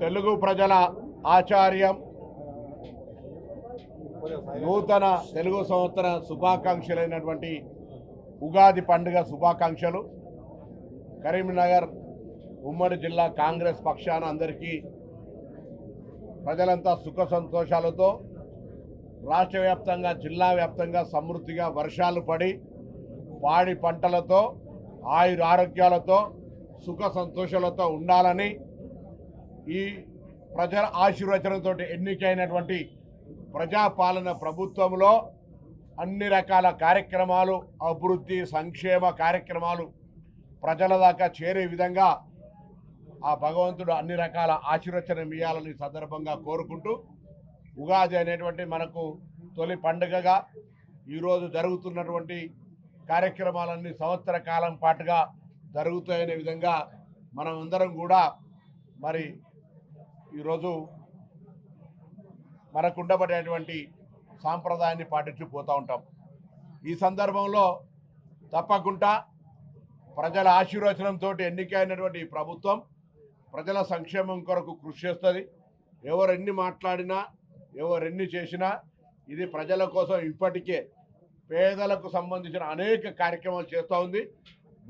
తెలుగు ప్రజల ఆచార్యం నూతన తెలుగు సంవత్సర శుభాకాంక్షలైనటువంటి ఉగాది పండుగ శుభాకాంక్షలు. కరీంనగర్ ఉమ్మడి జిల్లా కాంగ్రెస్ పక్షాన అందరికీ ప్రజలంతా సుఖ సంతోషాలతో రాష్ట్ర వ్యాప్తంగా జిల్లా వ్యాప్తంగా సమృద్ధిగా వర్షాలు పడి పాడి పంటలతో ఆయుర ఆరోగ్యాలతో సుఖ సంతోషాలతో ఉండాలని ఈ ప్రజల ఆశీర్వచనంతో ఎన్నికైనటువంటి ప్రజాపాలన ప్రభుత్వంలో అన్ని రకాల కార్యక్రమాలు అభివృద్ధి సంక్షేమ కార్యక్రమాలు ప్రజల దాకా చేరే విధంగా ఆ భగవంతుడు అన్ని రకాల ఆశీర్వచనం ఇవ్వాలని సందర్భంగా కోరుకుంటూ ఉగాది అనేటువంటి మనకు తొలి పండుగగా ఈరోజు జరుగుతున్నటువంటి కార్యక్రమాలన్నీ సంవత్సర కాలం పాటుగా జరుగుతాయనే విధంగా మనం అందరం కూడా మరి ఈరోజు మనకు ఉండబడేటువంటి సాంప్రదాయాన్ని పాటించి పోతూ ఉంటాం. ఈ సందర్భంలో తప్పకుండా ప్రజల ఆశీర్వచనంతో ఎన్నికైనటువంటి ఈ ప్రభుత్వం ప్రజల సంక్షేమం కొరకు కృషి చేస్తుంది. ఎవరెన్ని మాట్లాడినా ఎవరెన్ని చేసినా ఇది ప్రజల కోసం ఇప్పటికే పేదలకు సంబంధించిన అనేక కార్యక్రమాలు చేస్తూ ఉంది.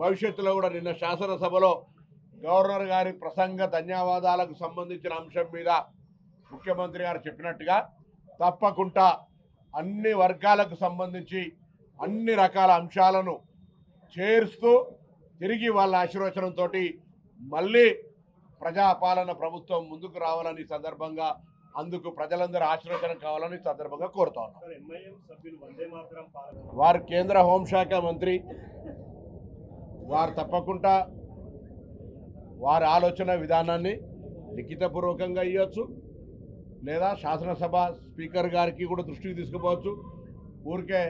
భవిష్యత్తులో కూడా నిన్న శాసనసభలో గవర్నర్ గారి ప్రసంగ ధన్యవాదాలకు సంబంధించిన అంశం మీద ముఖ్యమంత్రి గారు చెప్పినట్టుగా తప్పకుండా అన్ని వర్గాలకు సంబంధించి అన్ని రకాల అంశాలను చేరుస్తూ తిరిగి వాళ్ళ ఆశీర్వచనంతో మళ్ళీ ప్రజాపాలన ప్రభుత్వం ముందుకు రావాలని సందర్భంగా అందుకు ప్రజలందరూ ఆశీర్వచనం కావాలని సందర్భంగా కోరుతా ఉన్నాం. వారు కేంద్ర హోంశాఖ మంత్రి, వారు తప్పకుండా వారి ఆలోచన విధానాన్ని లిఖితపూర్వకంగా ఇవ్వచ్చు, లేదా శాసనసభ స్పీకర్ గారికి కూడా దృష్టికి తీసుకుపోవచ్చు. ఊరికే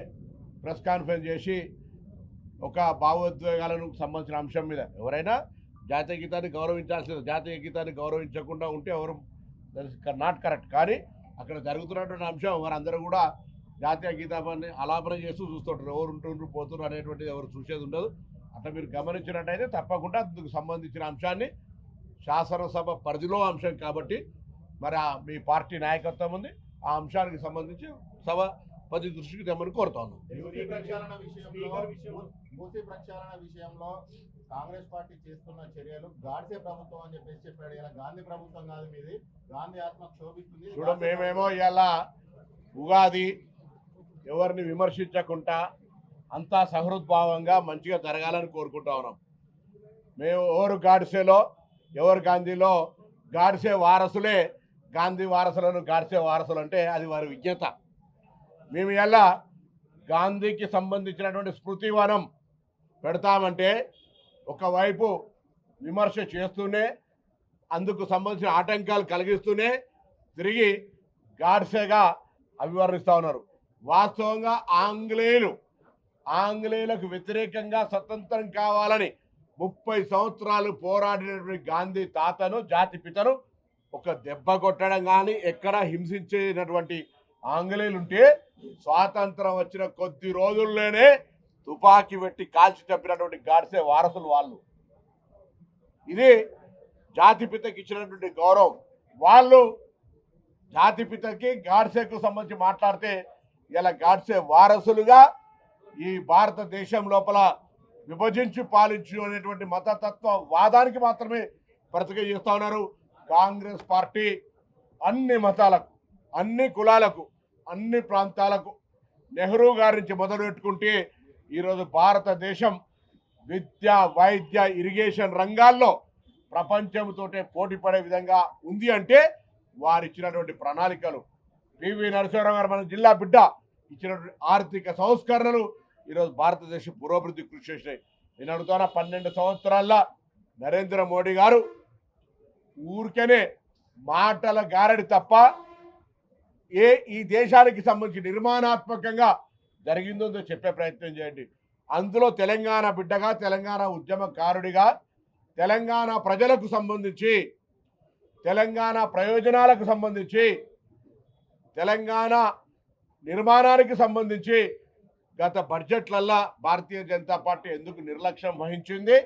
ప్రెస్ కాన్ఫరెన్స్ చేసి ఒక భావోద్వేగాలకు సంబంధించిన అంశం మీద ఎవరైనా జాతీయ గీతాన్ని గౌరవించాల్సింది, జాతీయ గీతాన్ని గౌరవించకుండా ఉంటే ఎవరు నాట్ కరెక్ట్. కానీ అక్కడ జరుగుతున్నటువంటి అంశం వారందరూ కూడా జాతీయ గీతాన్ని ఆలాపన చేస్తూ చూస్తుంటారు. ఎవరు ఉంటుండ్రు పోతున్నారు అనేటువంటిది ఎవరు చూసేది ఉండదు. అట్లా మీరు గమనించినట్టయితే తప్పకుండా అందుకు సంబంధించిన అంశాన్ని శాసనసభ పరిధిలో అంశం కాబట్టి మరి మీ పార్టీ నాయకత్వం ఉంది, ఆ అంశానికి సంబంధించి సభ పది దృష్టికి తెమ్మని కోరుతాను. మూసీ ప్రక్షాళన విషయంలో కాంగ్రెస్ పార్టీ చేస్తున్న చర్యలు గాడ్సే ప్రభుత్వం అని చెప్పాడు. ఇలా గాంధీ ప్రభుత్వం కాదు, మీది గాంధీ ఆత్మ క్షోభిస్తుంది. చూడ మేమేమో ఇలా ఉగాది ఎవరిని విమర్శించకుండా అంతా సహృద్భావంగా మంచిగా జరగాలని కోరుకుంటా ఉన్నాం. మేము ఎవరు గాడ్సేలో ఎవరు గాంధీలో గాడ్సే వారసులే గాంధీ వారసులను గాడ్సే వారసులు అంటే అది వారి విజ్ఞత. మేము ఇలా గాంధీకి సంబంధించినటువంటి స్మృతివనం పెడతామంటే ఒకవైపు విమర్శ చేస్తూనే అందుకు సంబంధించిన ఆటంకాలు కలిగిస్తూనే తిరిగి గాడ్సేగా అభివర్ణిస్తూ ఉన్నారు. వాస్తవంగా ఆంగ్లేయులకు వ్యతిరేకంగా స్వతంత్రం కావాలని 30 సంవత్సరాలు పోరాడినటువంటి గాంధీ తాతను జాతి పితను ఒక దెబ్బ కొట్టడం కానీ ఎక్కడ హింసించినటువంటి ఆంగ్లేయులు ఉంటే స్వాతంత్రం వచ్చిన కొద్ది రోజుల్లోనే తుపాకీ పెట్టి కాల్చి చంపినటువంటి గాడ్సే వారసులు వాళ్ళు. ఇది జాతిపితకి ఇచ్చినటువంటి గౌరవం. వాళ్ళు జాతిపితకి గాడ్సేకు సంబంధించి మాట్లాడితే ఇలా గాడ్సే వారసులుగా ఈ భారతదేశం లోపల విభజించి పాలించు అనేటువంటి మతతత్వ వాదానికి మాత్రమే ప్రతిక చేస్తూ ఉన్నారు. కాంగ్రెస్ పార్టీ అన్ని మతాలకు, అన్ని కులాలకు, అన్ని ప్రాంతాలకు నెహ్రూ గారి నుంచి మొదలుపెట్టుకుంటే ఈరోజు భారతదేశం విద్య, వైద్య, ఇరిగేషన్ రంగాల్లో ప్రపంచంతో పోటీ పడే విధంగా ఉంది అంటే వారు ఇచ్చినటువంటి ప్రణాళికలు. పివి నరసింహారావు గారు మన జిల్లా బిడ్డ ఇచ్చినటువంటి ఆర్థిక సంస్కరణలు ఈరోజు భారతదేశం పురోభివృద్ధి కృషి చేసినాయి. నేను అడుగుతున్నా 12 సంవత్సరాల్లో నరేంద్ర మోడీ గారు ఊరికనే మాటల గారడి తప్ప ఈ దేశానికి సంబంధించి నిర్మాణాత్మకంగా జరిగిందో చెప్పే ప్రయత్నం చేయండి. అందులో తెలంగాణ బిడ్డగా, తెలంగాణ ఉద్యమకారుడిగా, తెలంగాణ ప్రజలకు సంబంధించి, తెలంగాణ ప్రయోజనాలకు సంబంధించి, తెలంగాణ నిర్మాణానికి సంబంధించి గత బడ్జెట్లల్లో భారతీయ జనతా పార్టీ ఎందుకు నిర్లక్ష్యం వహించింది,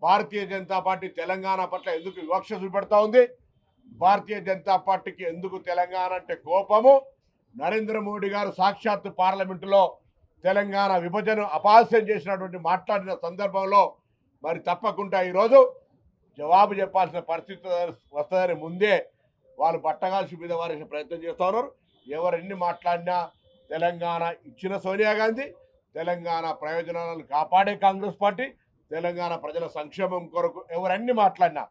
భారతీయ జనతా పార్టీ తెలంగాణ పట్ల ఎందుకు వివక్ష చూపెడతా ఉంది, భారతీయ జనతా పార్టీకి ఎందుకు తెలంగాణ అంటే కోపము, నరేంద్ర మోడీ గారు సాక్షాత్తు పార్లమెంటులో తెలంగాణ విభజన అపహాస్యం చేసినటువంటి మాట్లాడిన సందర్భంలో మరి తప్పకుండా ఈరోజు జవాబు చెప్పాల్సిన పరిస్థితి వస్తుందని ముందే వాళ్ళు బట్టగాల్సి మీద వారేసే ప్రయత్నం చేస్తూ ఉన్నారు. ఎవరెన్ని మాట్లాడినా తెలంగాణ ఇచ్చిన సోనియా గాంధీ, తెలంగాణ ప్రయోజనాలను కాపాడే కాంగ్రెస్ పార్టీ, తెలంగాణ ప్రజల సంక్షేమం కొరకు ఎవరన్నీ మాట్లాడినా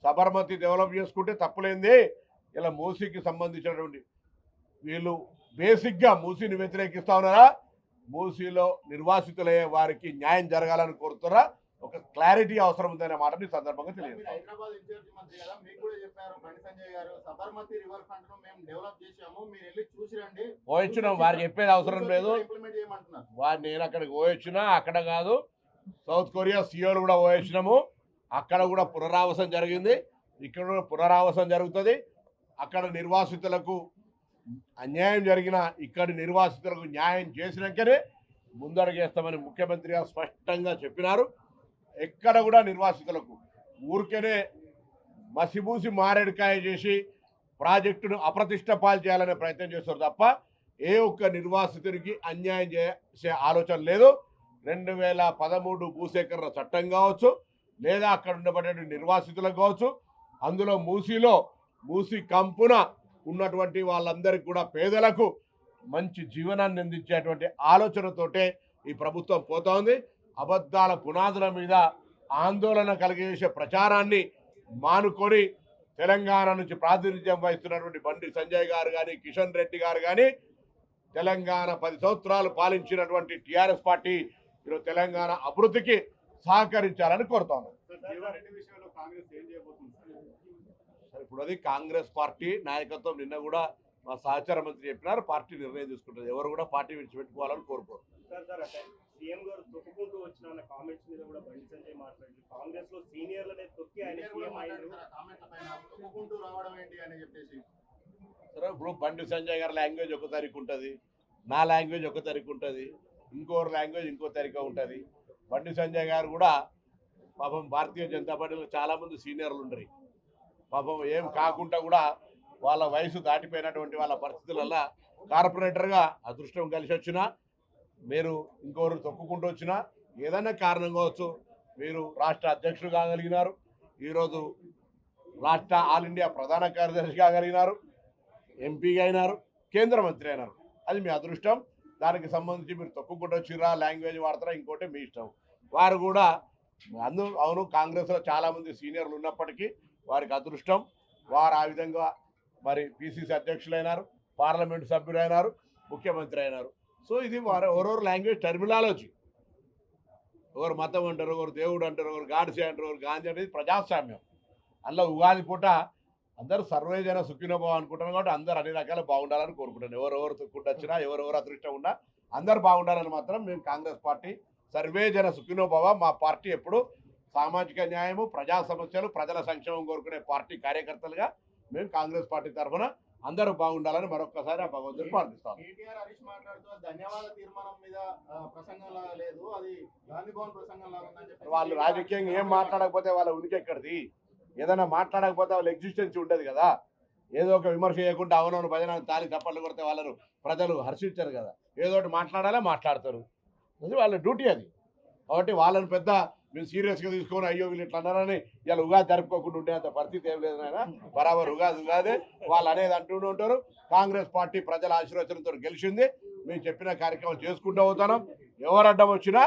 సబర్మతి డెవలప్ చేసుకుంటే తప్పులేంది. ఇలా మూసీకి సంబంధించినటువంటి వీళ్ళు బేసిక్గా మూసీని వ్యతిరేకిస్తా ఉన్నారా, మూసీలో నిర్వాసితులయ్యే వారికి న్యాయం జరగాలని కోరుతారా, ఒక క్లారిటీ అవసరం ఉందనే మాటని సందర్భంగా తెలియదు. హైదరాబాద్ ఇన్ఛార్జ్ మంత్రి కదా, మీకు కూడా చెప్పారు బండి సంజయ్ గారు, సబర్మతి రివర్ ఫ్రంట్ ను మేము డెవలప్ చేసాము, మీరు వెళ్ళి చూసిరండి. పోయొచ్చినాం, వారు చెప్పేది అవసరం లేదు. ఇంప్లిమెంట్ చేయమంటున్నారు. వారు నేను అక్కడికి పోయొచ్చినా, అక్కడ కాదు సౌత్ కొరియా సియోలు కూడా పోయొచ్చినాము. అక్కడ కూడా పునరావాసం జరిగింది, ఇక్కడ కూడా పునరావాసం జరుగుతుంది. అక్కడ నిర్వాసితులకు అన్యాయం జరిగిన ఇక్కడి నిర్వాసితులకు న్యాయం చేసినాకనే ముందడుగేస్తామని ముఖ్యమంత్రి గారు స్పష్టంగా చెప్పినారు. ఎక్కడ కూడా నిర్వాసితులకు ఊరికేనే మసిబూసి మారేడుకాయ చేసి ప్రాజెక్టును అప్రతిష్ట పాలు చేయాలనే ప్రయత్నం చేస్తారు తప్ప ఏ ఒక్క నిర్వాసితుడికి అన్యాయం చేసే ఆలోచన లేదు. 2013 భూసేకరణ చట్టం కావచ్చు, లేదా అక్కడ ఉండబడే నిర్వాసితులకు కావచ్చు, అందులో మూసీ కంపున ఉన్నటువంటి వాళ్ళందరికీ కూడా పేదలకు మంచి జీవనాన్ని అందించేటువంటి ఆలోచనతోటే ఈ ప్రభుత్వం పోతా ఉంది. అబద్ధాల పునాదుల మీద ఆందోళన కలిగేసే ప్రచారాన్ని మానుకొని తెలంగాణ నుంచి ప్రాతినిధ్యం వహిస్తున్నటువంటి బండి సంజయ్ గారు కానీ, కిషన్ రెడ్డి గారు కానీ, తెలంగాణ 10 సంవత్సరాలు పాలించినటువంటి టీఆర్ఎస్ పార్టీ ఈరోజు తెలంగాణ అభివృద్ధికి సహకరించాలని కోరుతాను. ఇప్పుడు అది కాంగ్రెస్ పార్టీ నాయకత్వం నిన్న కూడా మా సహచార మంత్రి చెప్పినారు, పార్టీ నిర్ణయం తీసుకుంటుంది. ఎవరు కూడా పార్టీ విడిచిపెట్టుకోవాలని కోరుకోరు. సీఎం గారు తొక్కుకుంటూ వచ్చిన కామెంట్స్ మీద కూడా బండి సంజయ్ మాట్లాడి కాంగ్రెస్ లో సీనియర్లనే తొక్కి ఆయన సీఎం అయ్యారు, తొక్కుకుంటూ రావడం ఏంటి అని చెప్పేసి. సరే, ఇప్పుడు బండి సంజయ్ గారి లాంగ్వేజ్ ఒక తరీకు ఉంటుంది, నా లాంగ్వేజ్ ఒక తరీకు ఉంటుంది, ఇంకోరు లాంగ్వేజ్ ఇంకో తరీకా ఉంటుంది. బండి సంజయ్ గారు కూడా పాపం భారతీయ జనతా పార్టీలో చాలామంది సీనియర్లు ఉండరు. పాపం ఏం కాకుండా కూడా వాళ్ళ వయసు దాటిపోయినటువంటి వాళ్ళ పరిస్థితులలో కార్పొరేటర్గా అదృష్టం కలిసి వచ్చినా, మీరు ఇంకోరు తొక్కుకుంటూ వచ్చినా, ఏదైనా కారణం కావచ్చు, మీరు రాష్ట్ర అధ్యక్షుడు కాగలిగినారు, ఈరోజు రాష్ట్ర ఆల్ ఇండియా ప్రధాన కార్యదర్శి కాగలిగినారు, ఎంపీగా అయినారు, కేంద్ర మంత్రి అయినారు. అది మీ అదృష్టం. దానికి సంబంధించి మీరు తొక్కుకుంటూ వచ్చిరా, లాంగ్వేజ్ వాడతారా, ఇంకోటి మీ ఇష్టం. వారు కూడా అవును, కాంగ్రెస్లో చాలామంది సీనియర్లు ఉన్నప్పటికీ వారికి అదృష్టం, వారు ఆ విధంగా మరి పిసిసి అధ్యక్షులైనారు, పార్లమెంటు సభ్యులైనారు, ముఖ్యమంత్రి అయినారు. సో ఇది ఎవరెవరు లాంగ్వేజ్ టర్మినాలజీ, ఎవరు మతం అంటారు, ఒకరు దేవుడు అంటారు, ఒకరు గాడ్సే అంటారు, ఒకరు గాంధీ అనేది ప్రజాస్వామ్యం. అందులో ఉగాది పూట అందరూ సర్వేజన సుఖినోభావం అనుకుంటున్నాం కాబట్టి అందరూ అన్ని రకాల బాగుండాలని కోరుకుంటాను. ఎవరెవరు తొక్కుంటూ వచ్చినా, ఎవరెవరు అదృష్టం ఉన్నా అందరూ బాగుండాలని మాత్రం మేము కాంగ్రెస్ పార్టీ సర్వేజన సుఖినోభావ, మా పార్టీ ఎప్పుడు సామాజిక న్యాయము, ప్రజా సమస్యలు, ప్రజల సంక్షేమం కోరుకునే పార్టీ కార్యకర్తలుగా మేము కాంగ్రెస్ పార్టీ తరఫున అందరూ బాగుండాలని మరొకసారి ఆ భగవంతుని ప్రార్థిస్తాం. కేటీఆర్ హరీష్ మాట్లాడుతూ ధన్యవాద తీర్మానం మీద ప్రసంగం లాగా లేదు, అది గాంధీ భవన్ ప్రసంగం లాగా ఉందని చెప్పి వాళ్ళు రాజకీయంగా ఏం మాట్లాడకపోతే వాళ్ళ ఉనికి ఎక్కడిది? ఏదైనా మాట్లాడకపోతే వాళ్ళ ఎగ్జిస్టెన్స్ ఉండదు కదా. ఏదో ఒక విమర్శ చేయకుండా అవునవును భజన తాలి చప్పట్లు కొడితే వాళ్ళను ప్రజలు హర్షించారు కదా. ఏదో ఒకటి మాట్లాడాలా, మాట్లాడతారు, అది వాళ్ళ డ్యూటీ అది. కాబట్టి వాళ్ళని పెద్ద మేము సీరియస్గా తీసుకొని అయ్యో వీళ్ళు ఇట్లా అన్నారని ఇలా ఉగాది జరుపుకోకుండా ఉండేంత పరిస్థితి ఏం లేదు నాయన. బరాబర్ ఉగాదే వాళ్ళు అనేది అంటూ ఉంటారు. కాంగ్రెస్ పార్టీ ప్రజల ఆశీర్వచనంతో గెలిచింది. మేము చెప్పిన కార్యక్రమం చేసుకుంటూ పోతున్నాం. ఎవరు అడ్డం వచ్చినా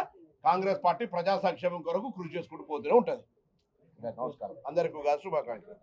కాంగ్రెస్ పార్టీ ప్రజా సంక్షేమం కొరకు కృషి చేసుకుంటూ పోతూనే ఉంటుంది. నమస్కారం, అందరికీ ఉగాది శుభాకాంక్షలు.